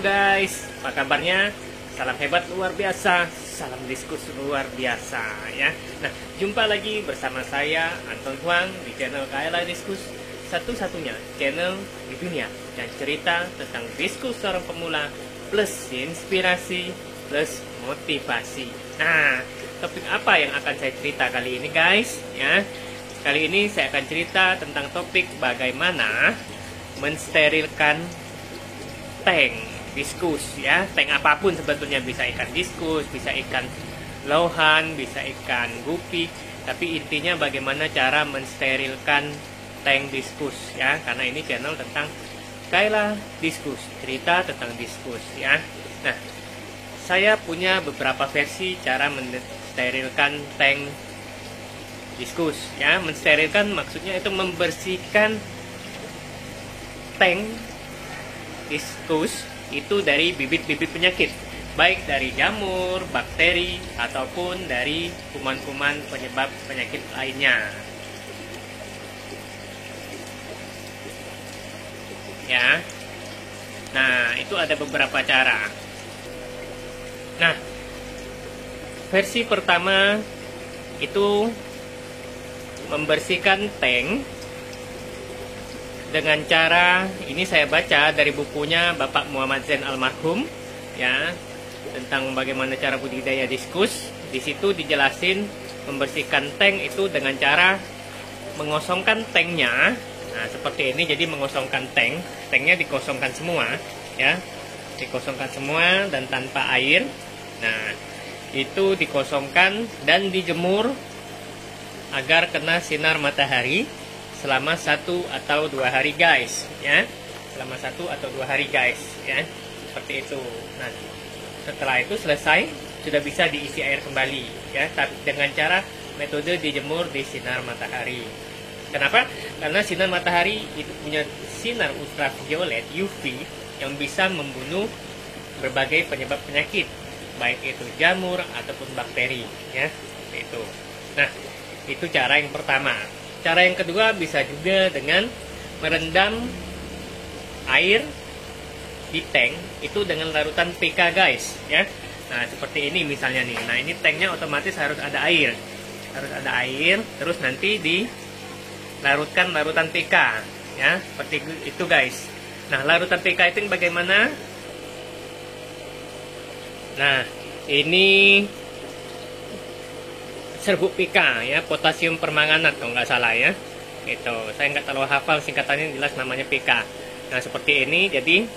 guys, apa kabarnya? Salam hebat luar biasa, salam diskus luar biasa ya. Nah, jumpa lagi bersama saya Anton Huang di channel KLA Diskus, satu-satunya channel di dunia yang cerita tentang diskus seorang pemula plus inspirasi plus motivasi. Nah, topik apa yang akan saya cerita kali ini guys ya? Kali ini saya akan cerita tentang topik bagaimana mensterilkan tank diskus ya. Tank apapun sebetulnya, bisa ikan diskus, bisa ikan lohan, bisa ikan gupi, tapi intinya bagaimana cara mensterilkan tank diskus ya, karena ini channel tentang KLA Diskus, cerita tentang diskus ya. Nah, saya punya beberapa versi cara mensterilkan tank diskus ya. Mensterilkan maksudnya itu membersihkan tank diskus itu dari bibit-bibit penyakit, baik dari jamur, bakteri, ataupun dari kuman-kuman penyebab penyakit lainnya ya. Nah, itu ada beberapa cara. Nah, versi pertama itu membersihkan tank dengan cara, ini saya baca dari bukunya Bapak Muhammad Zain almarhum ya, tentang bagaimana cara budidaya diskus. Di situ dijelasin membersihkan tank itu dengan cara mengosongkan tanknya. Nah, seperti ini, jadi mengosongkan tanknya dikosongkan semua ya, dikosongkan semua dan tanpa air. Nah, itu dikosongkan dan dijemur agar kena sinar matahari selama 1 atau 2 hari guys ya, selama 1 atau 2 hari guys ya, seperti itu. Nah, setelah itu selesai, sudah bisa diisi air kembali ya, tapi dengan cara metode dijemur di sinar matahari. Kenapa? Karena sinar matahari itu punya sinar ultraviolet UV yang bisa membunuh berbagai penyebab penyakit, baik itu jamur ataupun bakteri ya, seperti itu. Nah, itu cara yang pertama. Cara yang kedua bisa juga dengan merendam air di tank itu dengan larutan PK guys ya. Nah, seperti ini misalnya nih. Nah, ini tanknya otomatis harus ada air. Harus ada air, terus nanti dilarutkan larutan PK ya, seperti itu guys. Nah, larutan PK itu bagaimana? Nah, ini serbuk PK ya, potasium permanganat kalau nggak salah ya. Itu saya nggak terlalu hafal singkatannya, jelas namanya PK. Nah, seperti ini. Jadi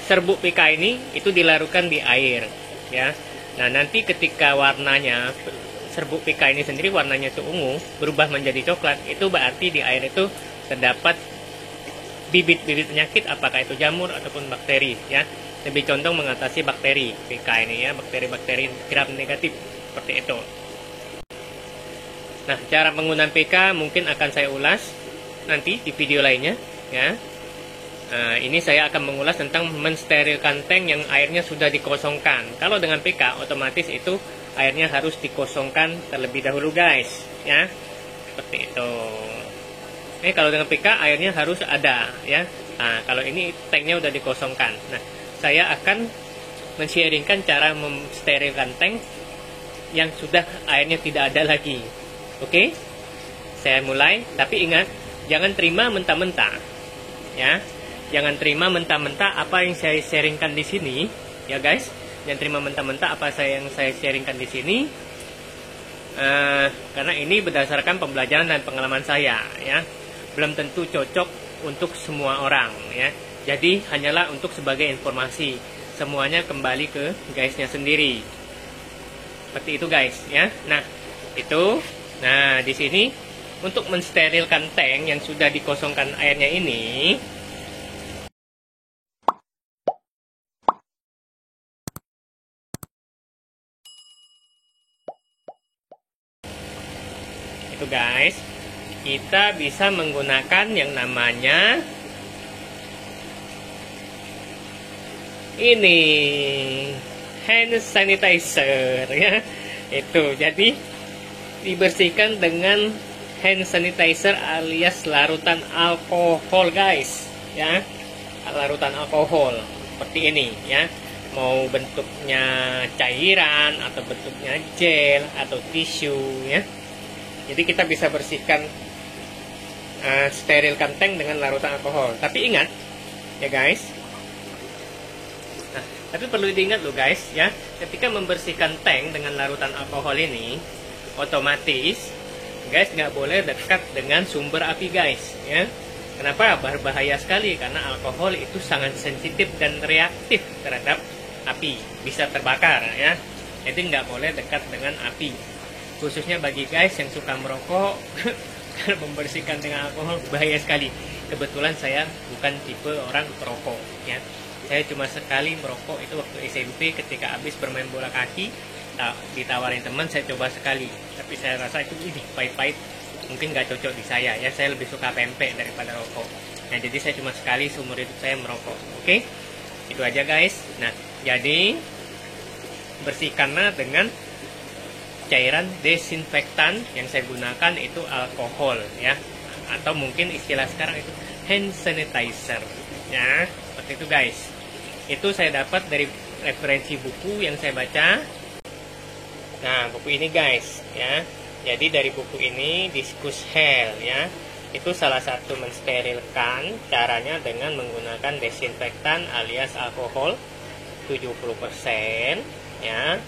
serbuk PK ini itu dilarutkan di air ya. Nah, nanti ketika warnanya, serbuk PK ini sendiri warnanya itu ungu berubah menjadi coklat, itu berarti di air itu terdapat bibit-bibit penyakit, apakah itu jamur ataupun bakteri ya. Lebih condong mengatasi bakteri PK ini ya, bakteri-bakteri gram negatif seperti itu. Nah, cara penggunaan PK mungkin akan saya ulas nanti di video lainnya ya. Nah, ini saya akan mengulas tentang mensterilkan tank yang airnya sudah dikosongkan. Kalau dengan PK otomatis itu airnya harus dikosongkan terlebih dahulu guys ya, seperti itu. Ini kalau dengan PK airnya harus ada ya. Nah, kalau ini tanknya udah dikosongkan. Nah, saya akan men-sharingkan cara mensterilkan tank yang sudah airnya tidak ada lagi. Oke, saya mulai. Tapi ingat, jangan terima mentah-mentah ya. Jangan terima mentah-mentah apa yang saya sharingkan di sini ya guys. Jangan terima mentah-mentah apa yang saya sharingkan di sini, karena ini berdasarkan pembelajaran dan pengalaman saya ya. Belum tentu cocok untuk semua orang ya. Jadi hanyalah untuk sebagai informasi. Semuanya kembali ke guysnya sendiri. Seperti itu guys ya. Nah, itu. Nah, di sini untuk mensterilkan tank yang sudah dikosongkan airnya ini, itu guys, kita bisa menggunakan yang namanya ini hand sanitizer ya. Itu jadi dibersihkan dengan hand sanitizer alias larutan alkohol guys ya, larutan alkohol. seperti ini ya, mau bentuknya cairan atau bentuknya gel atau tisu ya. Jadi kita bisa bersihkan, sterilkan tank dengan larutan alkohol. Tapi ingat ya guys, tapi perlu diingat loh guys ya, ketika membersihkan tank dengan larutan alkohol ini, otomatis guys nggak boleh dekat dengan sumber api guys ya. Kenapa? Berbahaya sekali karena alkohol itu sangat sensitif dan reaktif terhadap api, bisa terbakar ya. Jadi nggak boleh dekat dengan api, khususnya bagi guys yang suka merokok. Kalau membersihkan dengan alkohol bahaya sekali. Kebetulan saya bukan tipe orang perokok ya. Saya cuma sekali merokok itu waktu SMP ketika habis bermain bola kaki, ditawarin teman, saya coba sekali. Tapi saya rasa itu pahit-pahit, mungkin nggak cocok di saya ya. Saya lebih suka pempek daripada rokok. Nah jadi saya cuma sekali seumur hidup saya merokok. Oke, itu aja guys. Nah jadi bersihkanlah dengan cairan desinfektan. Yang saya gunakan itu alkohol ya, atau mungkin istilah sekarang itu hand sanitizer ya, seperti itu guys. Itu saya dapat dari referensi buku yang saya baca. Nah buku ini guys ya, jadi dari buku ini Diskus Hell ya, itu salah satu mensterilkan caranya dengan menggunakan desinfektan alias alkohol 70% ya,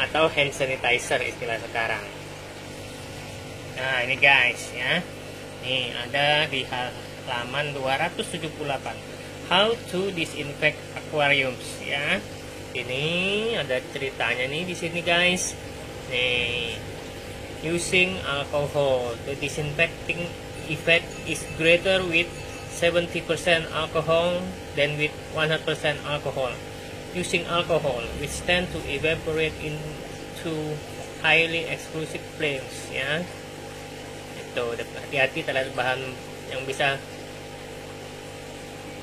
atau hand sanitizer istilah sekarang. Nah ini guys ya, nih ada di halaman 278 How to Disinfect Aquariums ya. Ini ada ceritanya nih di sini guys. Nih, using alcohol, the disinfecting effect is greater with 70% alcohol than with 100% alcohol. Using alcohol, which tend to evaporate into highly explosive flames ya. Itu hati-hati terhadap bahan yang bisa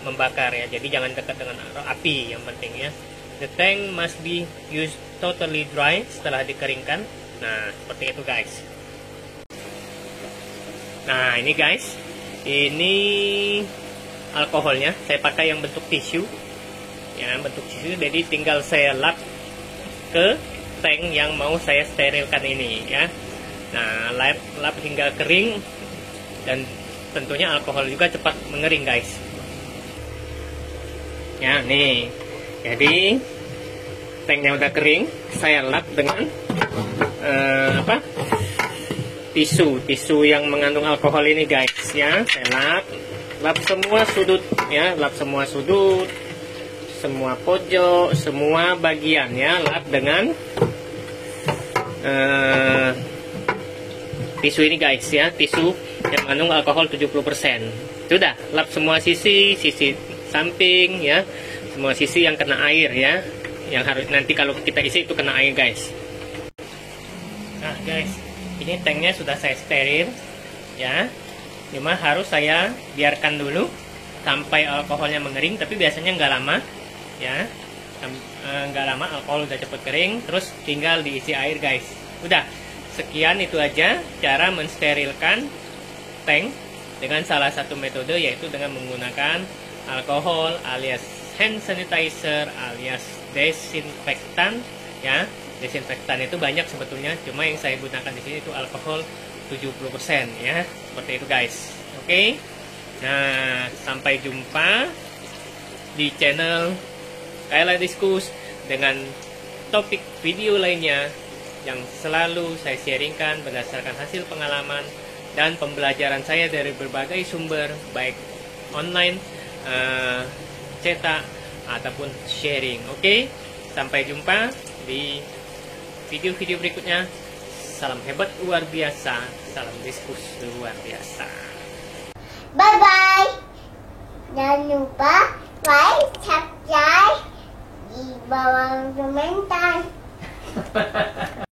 membakar ya. Jadi jangan dekat dengan api yang penting ya. The tank must be used totally dry setelah dikeringkan. Nah seperti itu guys. Nah ini guys, ini alkoholnya saya pakai yang bentuk tisu ya, bentuk tisu. Jadi tinggal saya lap ke tank yang mau saya sterilkan ini ya. Nah lap hingga kering, dan tentunya alkohol juga cepat mengering guys ya. Nih jadi tanknya udah kering, saya lap dengan tisu yang mengandung alkohol ini guys ya. Saya lap semua sudut ya, lap semua sudut, semua pojok, semua bagian ya, lap dengan tisu ini guys ya, tisu yang mengandung alkohol 70%. Sudah lap semua sisi samping ya, semua sisi yang kena air ya, yang harus nanti kalau kita isi itu kena air guys. Nah guys, ini tanknya sudah saya steril ya, cuma harus saya biarkan dulu sampai alkoholnya mengering. Tapi biasanya nggak lama ya, nggak lama alkohol udah cepet kering, terus tinggal diisi air guys. Udah sekian, itu aja cara mensterilkan tank dengan salah satu metode, yaitu dengan menggunakan alkohol alias hand sanitizer alias desinfektan ya. Desinfektan itu banyak sebetulnya, cuma yang saya gunakan di sini itu alkohol 70% ya. Seperti itu guys. Oke. Nah, sampai jumpa di channel Kayla Diskus dengan topik video lainnya yang selalu saya sharingkan berdasarkan hasil pengalaman dan pembelajaran saya dari berbagai sumber, baik online, cetak ataupun sharing. Oke, sampai jumpa di video-video berikutnya. Salam hebat luar biasa, salam diskus luar biasa. Bye bye. Jangan lupa like, subscribe di bawah komentar.